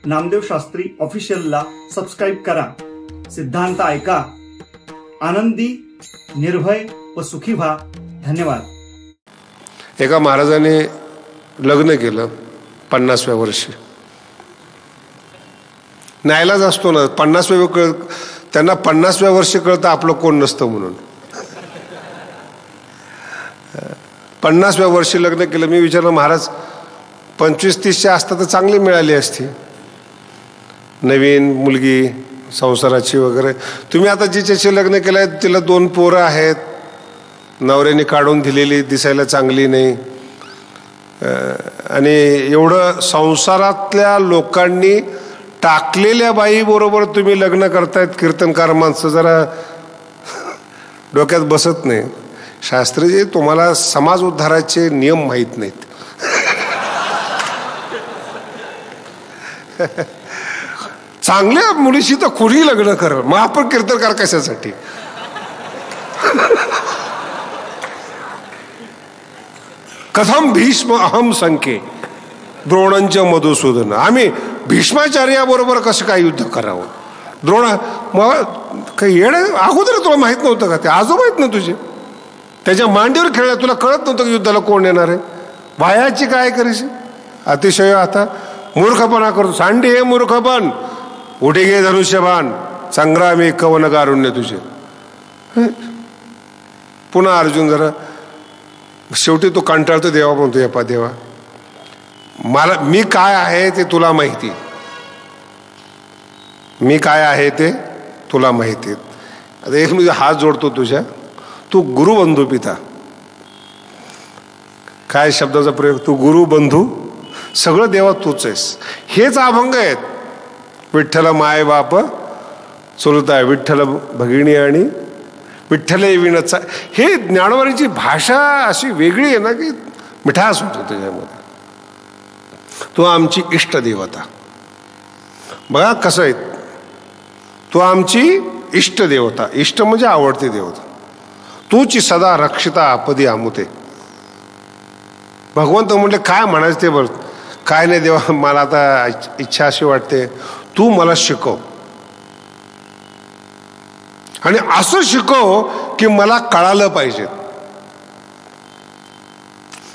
Namdev Shastri ऑफिशियलला subscribe करा. सिद्धांत ऐका, आनंदी, निर्भय व सुखी व्हा. धन्यवाद. एका महाराजाने लग्न केलं 50व्या वर्षी. नाईलाज असतो ना, 50व्या त्यांना 50व्या वर्षी कळतं आपलं कोण नसतं म्हणून. 50व्या वर्षी लग्न केलं. मी विचारलं, महाराज 25-30च्या असता तर चांगली मिळाली असती, नवीन मुलगी संसाराची वगैरे. तुम्ही आता जिच्याशी लग्न केलं आहे तिला 2 पोरं आहेत, नवऱ्याने काढून दिलेली, दिसायला चांगली नाही, आणि एवढं संसारातल्या लोकांनी टाकलेल्या बाई बरोबर तुम्ही लग्न करतायत. कीर्तनकार माणसं, जरा डोक्यात बसत नाही. शास्त्रीजी, तुम्हाला समाज उद्धाराचे नियम माहीत नाहीत. चांगल्या मुलीशी तर कुणी लग्न कर, मग आपण कीर्तनकार कशासाठी? कथम भीष्म अहम संके द्रोणांच मधुसूदन. आम्ही भीष्माचार्याबरोबर कसं काय युद्ध करावं? द्रोण मग काही येणं अगोदर तुला माहित नव्हतं का? ते आजोबा आहेत ना तुझे, त्याच्या मांडीवर खेळल्या, तुला कळत नव्हतं की युद्धाला कोण येणार आहे? वायाची काय करीशी? अतिशय आता मूर्खपणा करतो. सांडी हे मूर्खपण. उठे गे धनुष्यबाण, संग्रामी कवन गारुण्य तुझे. पुन्हा अर्जुन जरा शेवटी तो कंटाळतो. देवा म्हणतो, यपा देवा, मला मी काय आहे ते तुला माहिती, मी काय आहे ते तुला माहिती. आता एक म्हणजे हात जोडतो तुझ्या, तू गुरुबंधू पिता. काय शब्दाचा प्रयोग? तू गुरुबंधू, सगळं देवा तूच आहेस. हेच अभंग आहेत. विठ्ठल माय बाप चुलता, विठ्ठल भगिनी आणि विठ्ठल विणचा. हे ज्ञानोबांची भाषा अशी वेगळी आहे ना की मिठास होतो त्याच्यामध्ये. तू आमची इष्ट देवता. बघा कसं आहे, तू आमची इष्ट देवता. इष्ट म्हणजे आवडती देवता. तूची सदा रक्षिता आपदी आमुते. भगवंत म्हणले काय म्हणायचं ते बघ. काय नाही देवा, मला आता इच्छा अशी वाटते, तू मला शिकव, आणि असं शिकव की मला कळालं पाहिजे.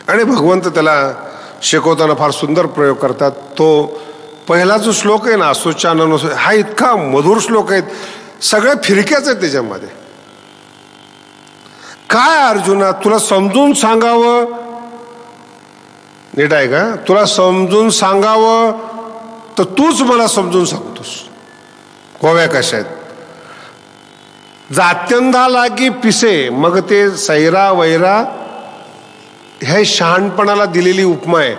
आणि भगवंत त्याला शिकवताना फार सुंदर प्रयोग करतात. तो पहिला जो श्लोक आहे ना, असोचानन, हा इतका मधुर श्लोक आहे. सगळ्या फिरक्याच आहेत त्याच्यामध्ये. काय अर्जुना, तुला समजून सांगावं, नीट आहे का? तुला समजून सांगावं तर तूच मला समजून सांगतोस. गोव्या कशा आहेत? जात्यंधा लागी पिसे, मग ते सैरा वैरा, हे शहाणपणाला दिलेली उपमा आहे.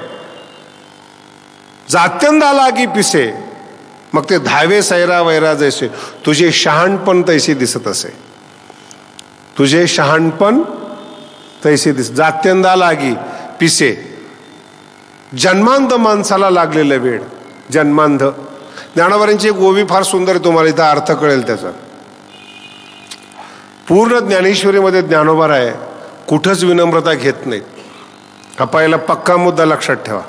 जात्यंधा लागी पिसे, मग ते धावे सैरा वैरा जैसे. तुझे शहाणपण तैसे दिसत असे, तुझे शहाणपण तैसे दिस. जात्यंधा लागी पिसे, जन्मांध माणसाला लागलेलं वेळ. जन्मांध. ज्ञानोबांची एक ओवी फार सुंदर आहे, तुम्हाला इथं अर्थ कळेल त्याचा. पूर्ण ज्ञानेश्वरीमध्ये ज्ञानोबा आहे, कुठंच विनम्रता घेत नाहीत. हा पहिला पक्का मुद्दा लक्षात ठेवा.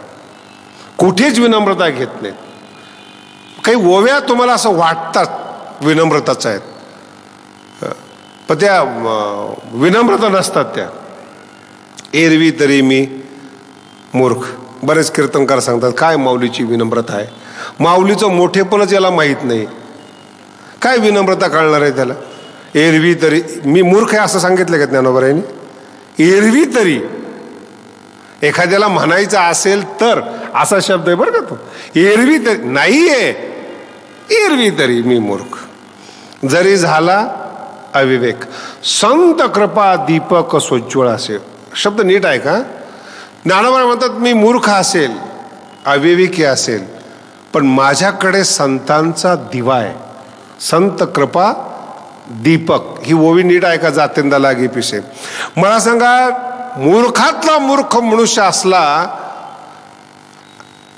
कुठेच विनम्रता घेत नाहीत. काही ओव्या तुम्हाला असं वाटतात विनम्रताच आहेत, पण त्या विनम्रता नसतात त्या. एरवी तरी मी मूर्ख. बरेच कीर्तनकार सांगतात काय माऊलीची विनम्रता आहे. माऊलीचं मोठेपणच याला माहीत नाही. काय विनम्रता कळणार आहे त्याला? एरवी तरी मी मूर्ख आहे असं सांगितलं का ज्ञानोबांनी? एरवी तरी एखाद्याला म्हणायचं असेल तर असा शब्द आहे बरं का तो. एरवी तरी नाहीये, एरवी तरी मी मूर्ख. जरी झाला अविवेक, संत कृपा दीपक सोज्वळ असे. शब्द नीट आहे का? ज्ञानोबा म्हणतात मी मूर्ख असेल, अविवेकी असेल, पण माझ्याकडे संतांचा दिवा आहे. संत कृपा दीपक, ही ओवी नीट आहे का? जात्यंधा लागी पिसे. मला सांगा, मूर्खातला मूर्ख मनुष्य असला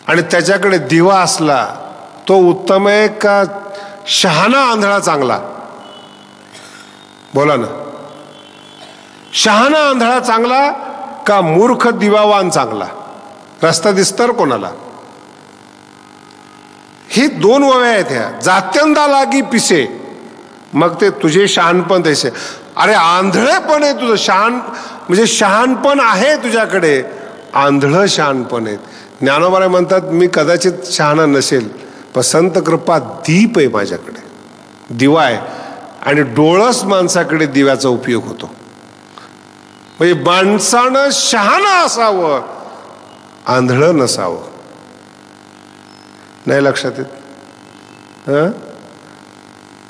आणि त्याच्याकडे दिवा असला, तो उत्तम आहे का शहाणा आंधळा चांगला? बोला ना. शहाणा आंधळा चांगला का मूर्ख दिवावान चांगला? रस्ता दिसतर कोणाला? ही दोन ओव्या आहेत ह्या. जात्यंदा लागी पिसे मग ते तुझे शहाणपण तैसे. अरे आंधळेपण आहे तुझं. म्हणजे शहाणपण आहे तुझ्याकडे, आंधळं शहाणपण आहे. ज्ञानोबा म्हणतात मी कदाचित शहाणा नसेल पण संत कृपा दीप आहे माझ्याकडे, दिवा आहे. आणि डोळस माणसाकडे दिव्याचा उपयोग होतो. म्हणजे माणसानं शहाणा असावं, आंधळं नसावं. नाही लक्षात येत?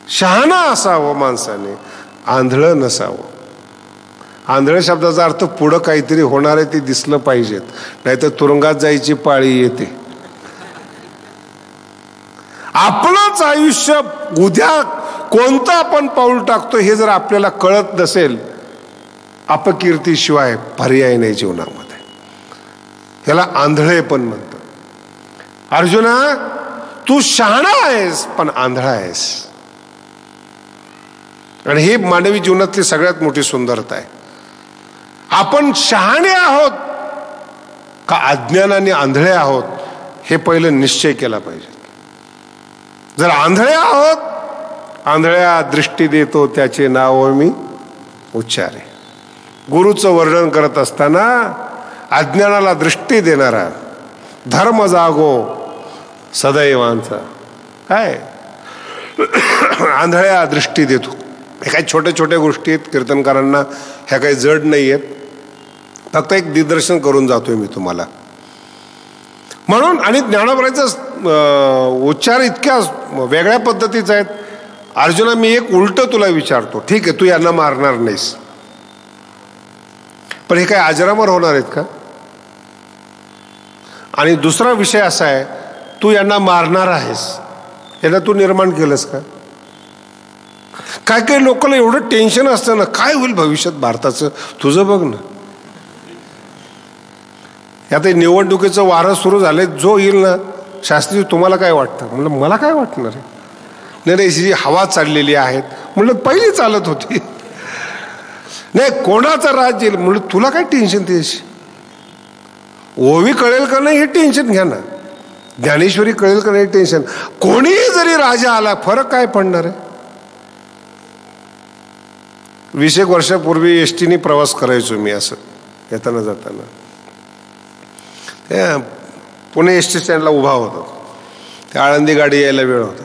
शहाणा असावं माणसाने, आंधळं नसावं. आंधळ शब्दाचा अर्थ पुढं काहीतरी होणार आहे ते दिसलं पाहिजेत, नाहीतर तुरुंगात जायची पाळी येते. आपलंच आयुष्य उद्या कोणतं आपण पाऊल टाकतो हे जर आपल्याला कळत नसेल, अपकीर्तीशिवाय पर्याय नाही जीवनामध्ये. याला आंधळेपण म्हणतात. अर्जुना तू शहाणा आहेस पण आंधळा आहेस. आणि हे मानवी जीवनातली सगळ्यात मोठी सुंदरता आहे. आपण शहाणे आहोत का अज्ञानाने आंधळे आहोत हे पहिलं निश्चय केला पाहिजे. जर आंधळे आहोत, आंधळ्या दृष्टी देतो त्याचे नाव मी उच्चारे. गुरुचं वर्णन करत असताना अज्ञानाला दृष्टी देणारा धर्म जागो सदैवांचा काय आंधळ्या दृष्टी देतो. हे काही छोट्या छोट्या गोष्टी आहेत कीर्तनकारांना, ह्या काही जड नाही आहेत. फक्त एक दिग्दर्शन करून जातोय मी तुम्हाला म्हणून. आणि ज्ञानोबाचा उच्चार इतक्या वेगळ्या पद्धतीचा आहेत. अर्जुना मी एक उलट तुला विचारतो, ठीक आहे तू यांना मारणार नाहीस, पण हे काय अजरामर होणार आहेत का? आणि दुसरा विषय असा आहे, तू यांना मारणार आहेस, यांना तू निर्माण केलंस का? काय काय लोकांना एवढं टेन्शन असतं ना, काय होईल भविष्यात भारताचं, तुझं बघ ना. आता निवडणुकीचं वारं सुरू झालंय, जो येईल ना शास्त्री तुम्हाला काय वाटतं? म्हणलं मला काय वाटणार आहे, नाही जी हवा चाललेली आहेत. म्हणलं पहिली चालत होती. नाही कोणाचा राज्य येईल, म्हणलं तुला काय टेन्शन त्याशी. ओवी कळेल का नाही हे टेन्शन घ्या ना, ज्ञानेश्वरी कळेल का नाही टेन्शन. कोणीही जरी राजा आला फरक काय पडणार आहे. 20 एक वर्षापूर्वी एसटीने प्रवास करायचो मी, असं येताना जाताना. पुणे एस टी स्टँडला उभा होता, त्या आळंदी गाडी यायला वेळ होता.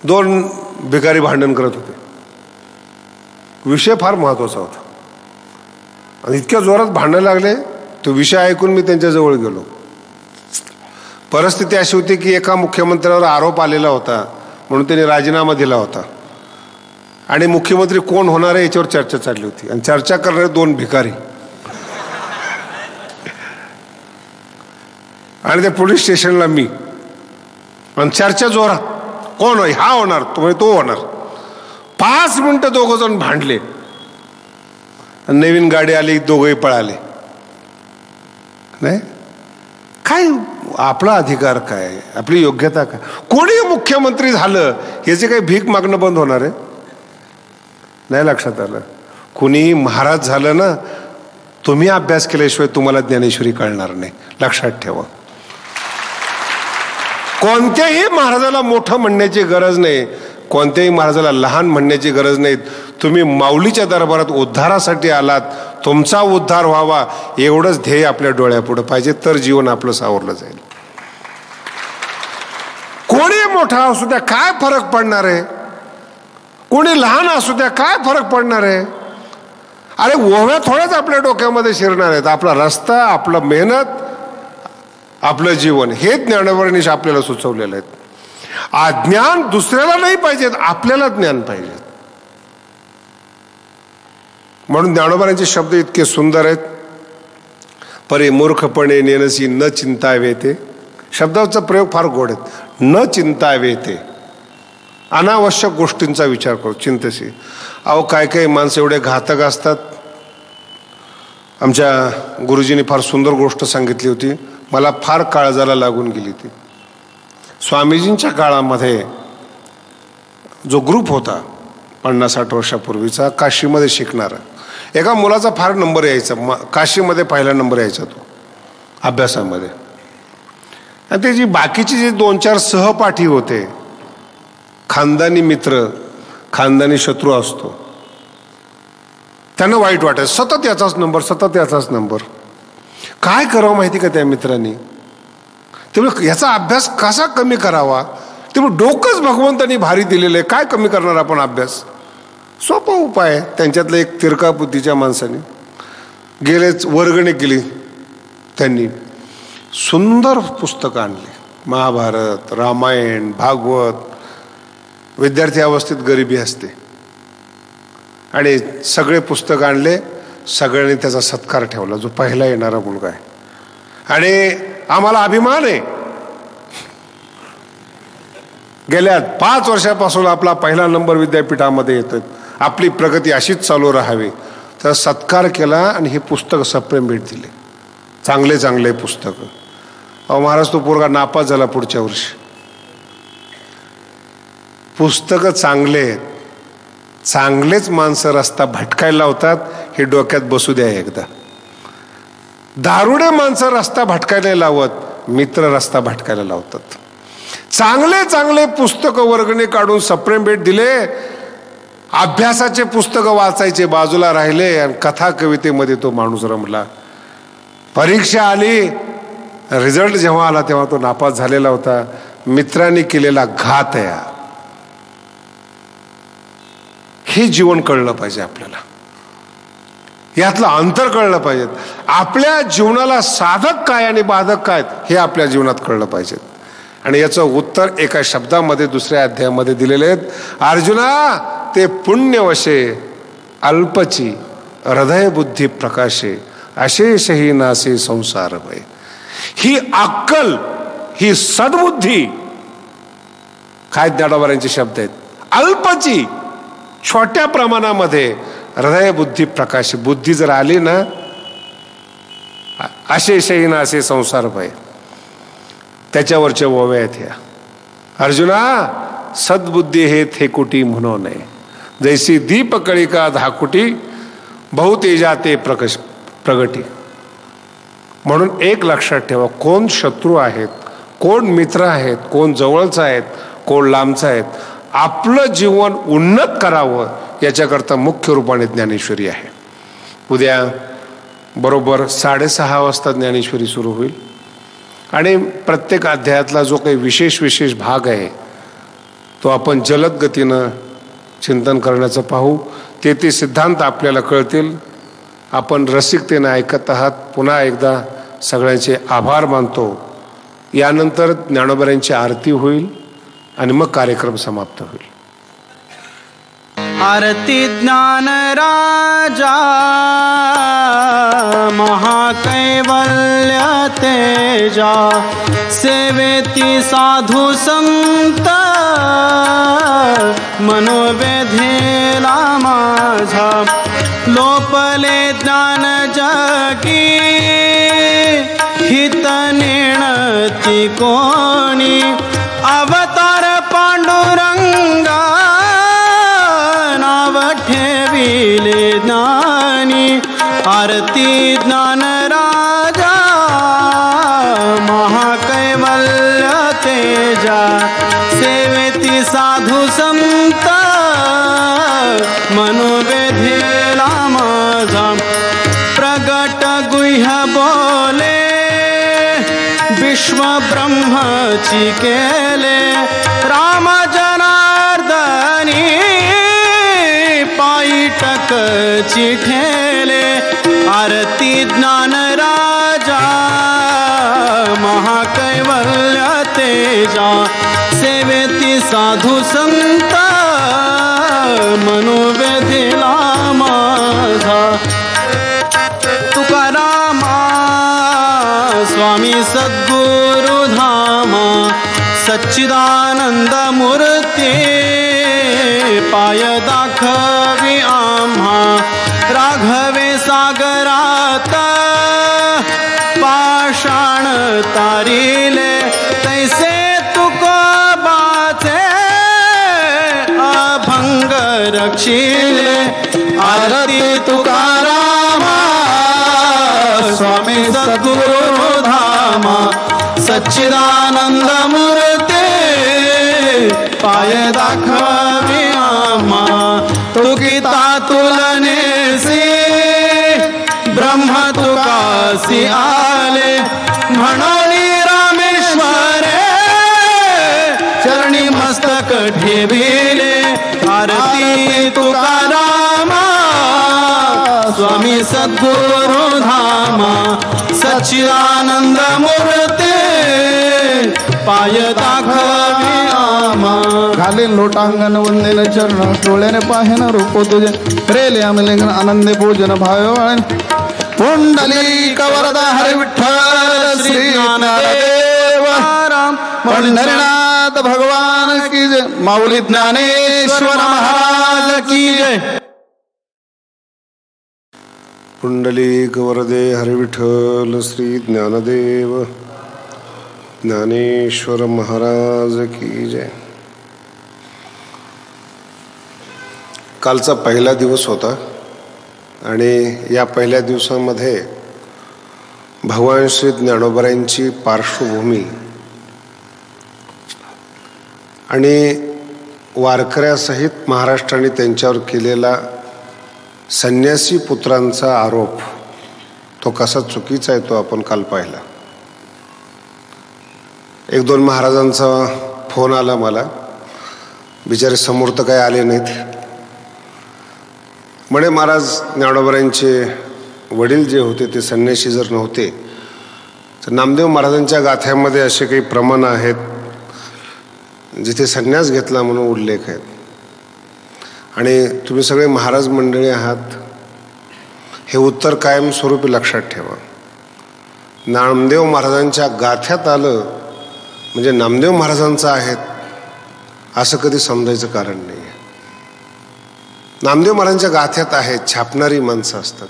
2 भिकारी भांडण करत होते. विषय फार महत्वाचा होता आणि इतक्या जोरात भांडायला लागले, तो विषय ऐकून मी त्यांच्याजवळ गेलो. परिस्थिती अशी होती की एका मुख्यमंत्र्यावर आरोप आलेला होता म्हणून त्यांनी राजीनामा दिला होता आणि मुख्यमंत्री कोण होणार आहे याच्यावर चर्चा चालली होती. आणि चर्चा करणारे 2 भिकारी. आणि त्या पोलीस स्टेशनला मी, आणि चर्चा जोरात, कोण होय, हा होणार तो होणार. 5 मिनिटं दोघं जण भांडले. नवीन गाडी आली, दोघंही पळाले. नाही काय आपला अधिकार काय, आपली योग्यता काय. कोणी मुख्यमंत्री झालं याचे काही भीक मागणं बंद होणार आहे? नाही लक्षात आलं. कुणीही महाराज झालं ना, तुम्ही अभ्यास केल्याशिवाय तुम्हाला ज्ञानेश्वरी कळणार नाही, लक्षात ठेवा. कोणत्याही महाराजाला मोठं म्हणण्याची गरज नाही, कोणत्याही महाराजाला लहान म्हणण्याची गरज नाही. तुम्ही माऊलीच्या दरबारात उद्धारासाठी आलात, तुमचा उद्धार व्हावा एवढंच ध्येय आपल्या डोळ्यापुढे पाहिजे, तर जीवन आपलं सावरलं जाईल. कोणी मोठा असू द्या काय फरक पडणार आहे, कोणी लहान असू द्या काय फरक पडणार आहे. अरे ओव्या थोड्याच आपल्या डोक्यामध्ये शिरणार आहेत. आपला रस्ता, आपलं मेहनत, आपलं जीवन हे ज्ञानवर्णीश आपल्याला सुचवलेलं आहे. ज्ञान दुसऱ्याला नाही पाहिजेत, आपल्याला ज्ञान पाहिजे. म्हणून ज्ञानोबांचे शब्द इतके सुंदर आहेत. परे मूर्खपणे नेनसी न चिंतावे ते. शब्दाचा प्रयोग फार गोड आहेत. न चिंतावे ते, अनावश्यक गोष्टींचा विचार करू चिंतेशी. अहो काय काय माणसं एवढे घातक असतात. आमच्या गुरुजींनी फार सुंदर गोष्ट सांगितली होती, मला फार काळजाला लागून गेली ती. स्वामीजींच्या काळामध्ये जो ग्रुप होता 50-60 वर्षापूर्वीचा, काशीमध्ये शिकणारा, एका मुलाचा फार नंबर यायचा, काशीमध्ये पहिला नंबर यायचा तो अभ्यासामध्ये. आणि ते जी बाकीची जे 2-4 सहपाठी होते, खानदानी मित्र खानदानी शत्रू असतो, त्यांना वाईट वाटायचं, सतत याचाच नंबर, सतत याचाच नंबर. काय करावं माहिती का त्या मित्रांनी? त्यामुळे याचा अभ्यास कसा कमी करावा, त्यामुळे डोकंच भगवंतांनी भारी दिलेलं आहे. काय कमी करणार आपण अभ्यास? सोपा उपाय. त्यांच्यातलं एक तिरका बुद्धीच्या माणसाने गेलेच वर्गणी केली, त्यांनी सुंदर पुस्तकं आणली, महाभारत, रामायण, भागवत. विद्यार्थी अवस्थेत गरिबी असते आणि सगळे पुस्तक आणले, सगळ्यांनी त्याचा सत्कार ठेवला, जो पहिला येणारा मुलगा आहे. आणि आम्हाला अभिमान आहे, गेल्या 5 वर्षापासून आपला पहिला नंबर विद्यापीठामध्ये येतोय, आपली प्रगती अशीच चालू राहावी. तर सत्कार केला आणि हे पुस्तक सप्रेम भेट दिले, चांगले चांगले पुस्तकं. अहो महाराज, तो पोरगा नापास झाला पुढच्या वर्षी. पुस्तकं चांगले आहेत, चांगलेच माणसं रस्ता भटकायला लावतात, हे डोक्यात बसू द्या एकदा. दारुडे माणसं रस्ता भटकायला लावत, मित्र रस्ता भटकायला लावतात. चांगले चांगले पुस्तकं वर्गणी काढून सप्रेम भेट दिले, अभ्यासाचे पुस्तकं वाचायचे बाजूला राहिले आणि कथा कवितेमध्ये तो माणूस रमला. परीक्षा आली, रिझल्ट जेव्हा आला तेव्हा तो नापास झालेला होता. मित्रांनी केलेला घात आहे. हे जीवन कळलं पाहिजे आपल्याला, यातलं अंतर कळलं पाहिजे. आपल्या जीवनाला साधक काय आणि बाधक काय हे आपल्या जीवनात कळलं पाहिजे. आणि याचं उत्तर एका शब्दामध्ये दुसऱ्या अध्यायामध्ये दिलेले आहेत. अर्जुना, ते पुण्यवशे अल्पची हृदय बुद्धी प्रकाशे अशेषही नासे संसार भय. ही अक्कल, ही सद्बुद्धी, काय ज्ञानोबांचे शब्द आहेत, अल्पची, छोट्या प्रमाणामध्ये हृदय बुद्धी प्रकाश. बुद्धी जर आली ना, अशेषही नासे संसार भय, त्याच्यावरच्या ओव्या आहेत ह्या. अर्जुना, सद्बुद्धी हे थेकुटी म्हणू नये, जैसी दीपकळिका धाकुटी बहुतेजा ते प्रगटी. म्हणून एक लक्षात ठेवा, कोण शत्रू आहेत, कोण मित्र आहेत, कोण जवळचं आहेत, कोण लांबचं आहेत. आपलं जीवन उन्नत करावं याच्याकरता मुख्य रूपाने ज्ञानेश्वरी आहे. उद्या बरोबर 6:30 वाजता ज्ञानेश्वरी सुरू होईल आणि प्रत्येक अध्यायातला जो काही विशेष भाग आहे तो आपण जलद गतीनं चिंतन करण्याचं पाहू. ते सिद्धांत आपल्याला कळतील. आपण रसिकतेने ऐकत आहात. पुन्हा एकदा सगळ्यांचे आभार मानतो. यानंतर ज्ञानोबांची आरती होईल आणि मग कार्यक्रम समाप्त होईल. आरती ज्ञान राजा महाकैवल्य तेजा सेवेती साधु संत मनोवेधेला माझा लोपले ज्ञान जगी हित नेणती कोणी अवतार पांडुरंगा नाव ठेविले ज्ञानी आरती ज्ञान राजा महाकैवल्य तेजा सेवेती साधु संत मनोवेधेला माझा प्रगट गुह्य बोले विश्व ब्रह्मची केले राम जनार्दनी पायी टकची ठेले आरती ज्ञान राजा महाकैवल्य तेजा सेवेती साधु संत मनोवेधेला माझा तुकारामा स्वामी सद्गुरु धामा सच्चिदानंद मूर्ती पाय दाखवी आम्हा राघवे सागरात पाषाण तारिले तैसे तुकोबाचे अभंग रक्षिले आरती तुकारामा स्वामी सद्गुरु धामा सच्चिदानंद मूर्ती पाय दाखवी आम्हा तुकिता तुलनेसी ब्रह्म तुकासी आले म्हणून रामेश्वरे चरणी मस्तक ठेविले आरती तुकारामा स्वामी सद्गुरु धामा सच्चिदानंद मूर्ती पाय दाखवी आम्हा खाली लोटांगण वंदेन चरण डोळ्याने पाहेन रूप तुझे रेले आमले आनंदे पूजन भाव पुंडली कवरदा हरि विठ्ठल श्री ज्ञानदेव राम पंढरीनाथ भगवान की जय माऊली ज्ञानेश्वर महाराज की जय पुंडलिक वरदे हरिविठ्ठल श्री ज्ञानदेव ज्ञानेश्वर महाराज की जय. कालचा पहिला दिवस होता आणि या पहिल्या दिवसामध्ये भगवान श्री ज्ञानोबरायांची पार्श्वभूमी आणि वारकऱ्यासहित महाराष्ट्राने त्यांच्यावर केलेला संन्यासी पुत्रांचा आरोप तो कसा चुकीचा आहे तो आपण काल पाहिला. एक दोन महाराजांचा फोन आला मला, बिचारे समोर तर काही आले नाहीत. म्हणे महाराज ज्ञानोबरायांचे वडील जे होते ते संन्यासी जर नव्हते तर नामदेव महाराजांच्या गाथ्यामध्ये असे काही प्रमाण आहेत जिथे संन्यास घेतला म्हणून उल्लेख आहेत. आणि तुम्ही सगळे महाराज मंडळी आहात, हे उत्तर कायमस्वरूपी लक्षात ठेवा. नामदेव महाराजांच्या गाथ्यात आलं म्हणजे नामदेव महाराजांचं आहेत असं कधी समजायचं कारण नाही आहे. नामदेव महाराजांच्या गाथ्यात आहेत, छापणारी माणसं असतात.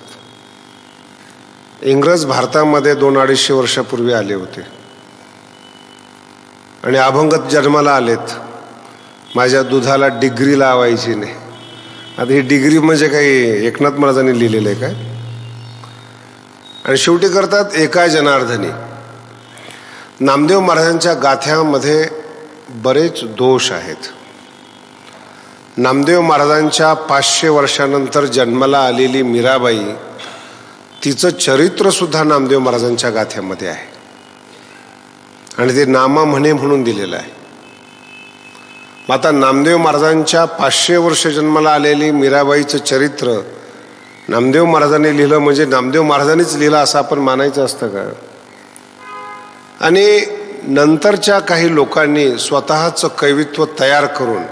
इंग्रज भारतामध्ये 200-250 वर्षापूर्वी आले होते आणि अभंगत जन्माला आलेत. माझ्या दुधाला डिग्री लावायची नाही. आता ही डिग्री म्हणजे काही एकनाथ महाराजांनी लिहिलेलं आहे काय? आणि शेवटी करतात एका जनार्दनी. नामदेव महाराजांच्या गाथ्यामध्ये बरेच दोष आहेत. नामदेव महाराजांच्या 500 वर्षानंतर जन्माला आलेली मीराबाई, तिचं चरित्रसुद्धा नामदेव महाराजांच्या गाथ्यामध्ये आहे आणि ते नामा म्हणे म्हणून दिलेलं आहे. आता नामदेव महाराजांच्या 500 वर्ष जन्माला आलेली मीराबाईचं चरित्र नामदेव महाराजांनी लिहिलं म्हणजे नामदेव महाराजांनीच लिहिलं असं आपण मानायचं असतं का? आणि नंतरच्या काही लोकांनी स्वतःचं कवित्व तयार करून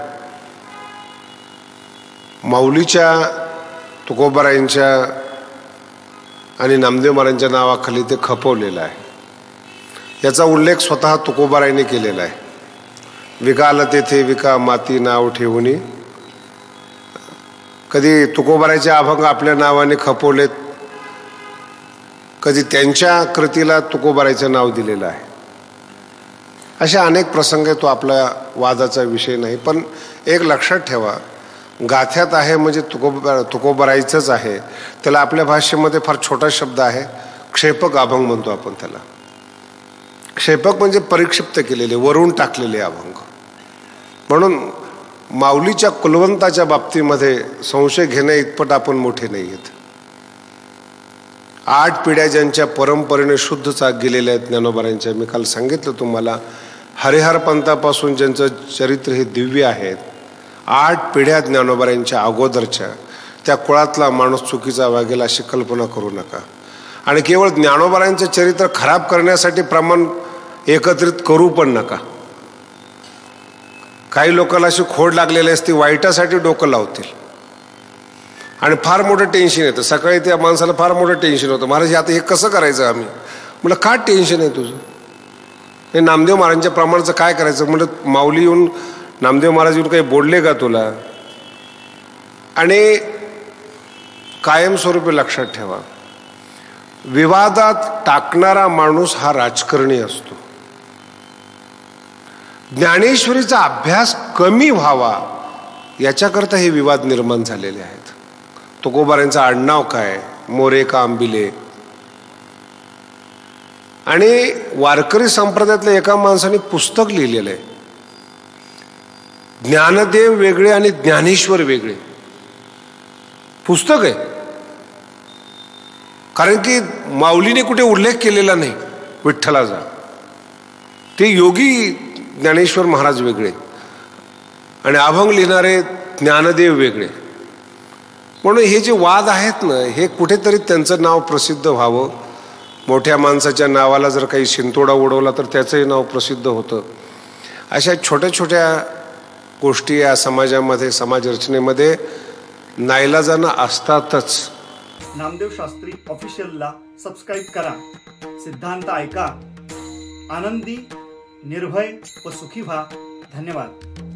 माऊलीच्या, तुकोबारायांच्या आणि नामदेव महाराजांच्या नावाखाली ते खपवलेलं आहे. याचा उल्लेख स्वतः तुकोबारायांनी केलेला आहे. विकाल तेथे विका माती नाव ठेवून. कधी तुकोबारायचे अभंग आपल्या नावाने खपवलेत, कधी त्यांच्या कृतीला तुकोबारायचं नाव दिलेलं आहे. असे अनेक प्रसंग आहे. तो आपला वादाचा विषय नाही. पण एक लक्षात ठेवा, गाथ्यात आहे म्हणजे तुकोबारायचंच आहे. त्याला आपल्या भाषेमध्ये फार छोटा शब्द आहे, क्षेपक अभंग म्हणतो आपण त्याला. क्षेपक म्हणजे परिक्षिप्त केलेले, वरून टाकलेले अभंग. म्हणून माऊलीच्या कुलवंताच्या बाबतीमध्ये संशय घेण्या इतपत आपण मोठे नाही आहेत. 8 पिढ्या ज्यांच्या परंपरेने शुद्ध गेलेल्या आहेत ज्ञानोबारांच्या, मी काल सांगितलं तुम्हाला, हरिहर पंथापासून ज्यांचं चरित्र हे दिव्य आहेत, 8 पिढ्या ज्ञानोबारांच्या अगोदरच्या, त्या कुळातला माणूस चुकीचा वागेल अशी कल्पना करू नका. आणि केवळ ज्ञानोबारांचं चरित्र खराब करण्यासाठी प्रमाण एकत्रित करू पण नका. काही लोकांना अशी खोड लागलेली असते, वाईटासाठी डोकं लावतील आणि फार मोठं टेन्शन येतं. सकाळी त्या माणसाला फार मोठं टेन्शन होतं, महाराज आता हे कसं करायचं आम्ही. म्हटलं का टेन्शन आहे तुझं? हे नामदेव महाराजांच्या प्रमाणाचं काय करायचं? म्हटलं माऊली येऊन, नामदेव महाराज येऊन काही बोलले का तुला? आणि कायमस्वरूपी लक्षात ठेवा, विवादात टाकणारा माणूस हा राजकारणी असतो. ज्ञानेश्वरीचा अभ्यास कमी व्हावा याच्याकरता हे विवाद निर्माण झालेले आहेत. तुकोबारांचं आडनाव काय? मोरे का आंबिले? आणि वारकरी संप्रदायातल्या एका माणसाने पुस्तक लिहिलेलं आहे, ज्ञानदेव वेगळे आणि ज्ञानेश्वर वेगळे पुस्तक आहे. कारण की माऊलीने कुठे उल्लेख केलेला नाही विठ्ठलाचा. ते योगी ज्ञानेश्वर महाराज वेगळे आणि अभंग लिहिणारे ज्ञानदेव वेगळे. म्हणून हे जे वाद आहेत ना, हे कुठेतरी त्यांचं नाव प्रसिद्ध व्हावं. मोठ्या माणसाच्या नावाला जर काही शिंतोडा उडवला तर त्याचंही नाव प्रसिद्ध होतं. अशा छोट्या छोट्या गोष्टी या समाजामध्ये, समाज रचनेमध्ये नाईलाजानं असतातच. नामदेव शास्त्री ऑफिशियलला सबस्क्राईब करा. सिद्धांत ऐका, आनंदी, निर्भय व सुखी व्हा. धन्यवाद.